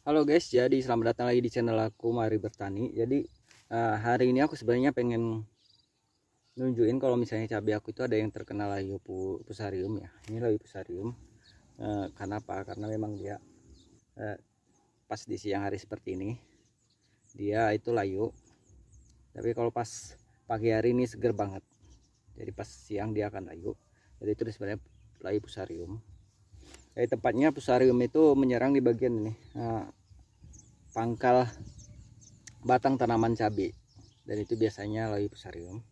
Halo guys, jadi selamat datang lagi di channel aku Mari Bertani. Jadi hari ini aku sebenarnya pengen nunjukin kalau misalnya cabai aku itu ada yang terkena layu fusarium ya. Ini layu fusarium. Karena apa? Karena memang dia pas di siang hari seperti ini dia itu layu. Tapi kalau pas pagi hari ini seger banget. Jadi pas siang dia akan layu. Jadi itu sebenarnya layu fusarium. Jadi tepatnya fusarium itu menyerang di bagian ini. Pangkal batang tanaman cabai, dan itu biasanya layu fusarium.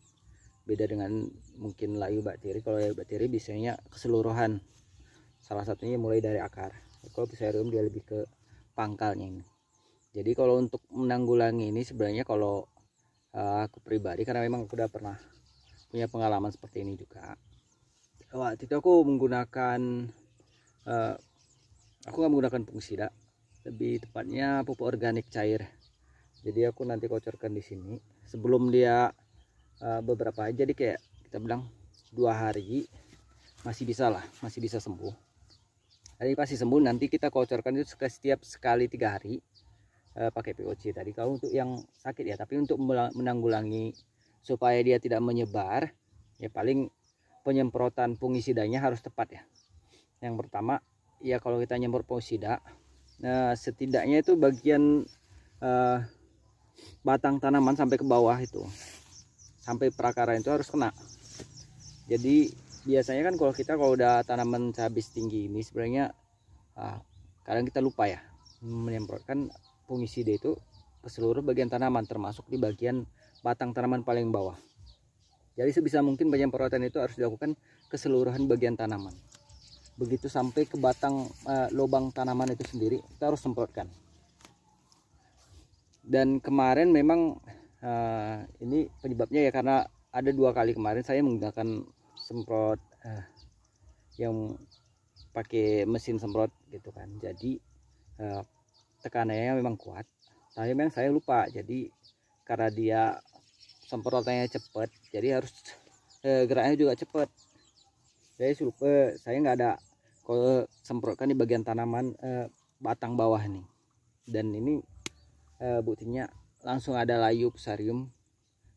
Beda dengan mungkin layu bakteri. Kalau layu bakteri biasanya keseluruhan, salah satunya mulai dari akar. Kalau fusarium dia lebih ke pangkalnya ini. Jadi kalau untuk menanggulangi ini sebenarnya kalau aku pribadi, karena memang aku udah pernah punya pengalaman seperti ini juga. Waktu itu aku menggunakan aku nggak menggunakan fungisida, lebih tepatnya pupuk organik cair. Jadi aku nanti kocorkan di sini sebelum dia beberapa hari. Jadi kayak kita bilang 2 hari masih bisa lah, masih bisa sembuh. Jadi pasti sembuh. Nanti kita kocorkan itu setiap sekali 3 hari pakai POC tadi kalau untuk yang sakit ya. Tapi untuk menanggulangi supaya dia tidak menyebar ya, paling penyemprotan fungisidanya harus tepat ya. Yang pertama ya, kalau kita nyemprot fungisida, setidaknya itu bagian batang tanaman sampai ke bawah itu, sampai perakaran itu harus kena. Jadi biasanya kan kalau udah tanaman cabai tinggi ini sebenarnya kadang kita lupa ya menyemprotkan fungisida itu ke seluruh bagian tanaman, termasuk di bagian batang tanaman paling bawah. Jadi sebisa mungkin penyemprotan itu harus dilakukan keseluruhan bagian tanaman. Begitu sampai ke batang lubang tanaman itu sendiri kita harus semprotkan. Dan kemarin memang ini penyebabnya ya karena ada 2 kali kemarin saya menggunakan semprot yang pakai mesin semprot gitu kan. Jadi tekanannya memang kuat, tapi memang saya lupa. Jadi karena dia semprotannya cepat, jadi harus geraknya juga cepat. Saya lupa, saya nggak ada kalau semprotkan di bagian tanaman batang bawah nih. Dan ini buktinya langsung ada layu fusarium.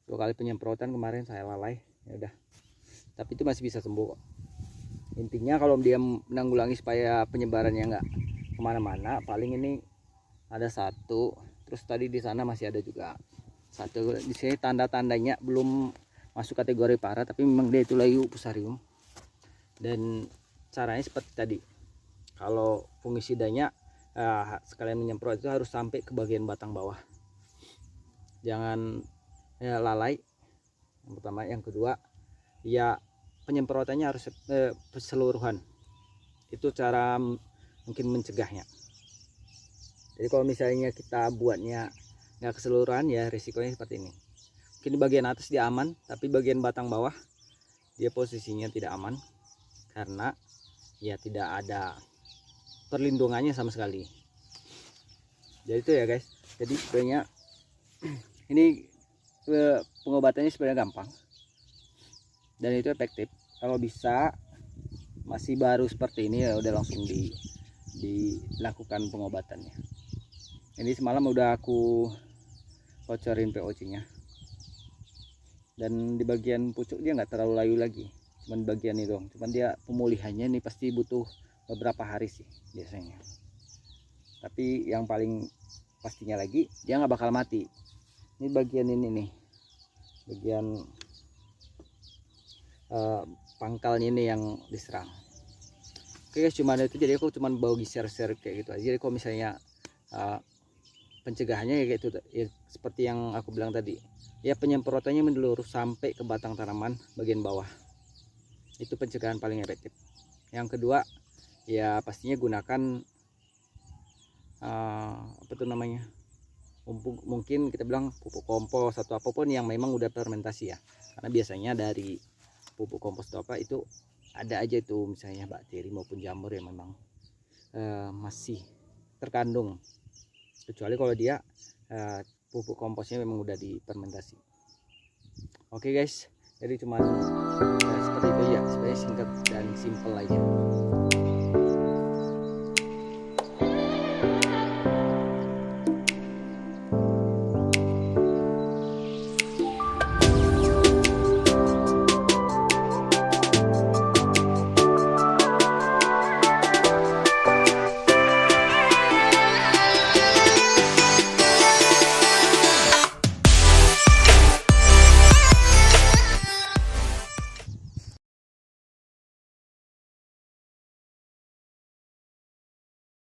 2 kali penyemprotan kemarin saya lalai, ya udah. Tapi itu masih bisa sembuh kok. Intinya kalau dia menanggulangi supaya penyebarannya nggak kemana-mana, paling ini ada satu, terus tadi di sana masih ada juga satu. Di sini tanda-tandanya belum masuk kategori parah, tapi memang dia itu layu fusarium. Dan caranya seperti tadi, kalau fungisidanya sekalian menyemprot itu harus sampai ke bagian batang bawah, jangan lalai. Yang pertama. Yang kedua ya, penyemprotannya harus keseluruhan. Itu cara mungkin mencegahnya. Jadi kalau misalnya kita buatnya nggak keseluruhan ya risikonya seperti ini. Mungkin di bagian atas dia aman, tapi bagian batang bawah dia posisinya tidak aman karena ya tidak ada perlindungannya sama sekali. Jadi itu ya guys. Jadi sebenarnya ini pengobatannya sebenarnya gampang dan itu efektif. Kalau bisa masih baru seperti ini ya udah langsung dilakukan pengobatannya. Ini semalam udah aku kocorin POC nya, dan di bagian pucuk dia nggak terlalu layu lagi, cuman bagian ini dong. Cuman dia pemulihannya ini pasti butuh beberapa hari sih biasanya. Tapi yang paling pastinya lagi dia nggak bakal mati. Ini bagian ini nih, bagian pangkalnya ini yang diserang. Oke guys, cuman itu. Jadi aku cuman bagi share-share kayak gitu aja. Jadi kalau misalnya pencegahannya kayak gitu ya, seperti yang aku bilang tadi ya, penyemprotannya menyeluruh sampai ke batang tanaman bagian bawah. Itu pencegahan paling efektif. Yang kedua ya pastinya gunakan apa tuh namanya, mungkin kita bilang pupuk kompos atau apapun yang memang udah fermentasi ya. Karena biasanya dari pupuk kompos atau apa itu ada aja itu misalnya bakteri maupun jamur yang memang masih terkandung, kecuali kalau dia pupuk komposnya memang udah difermentasi. Oke guys, jadi cuman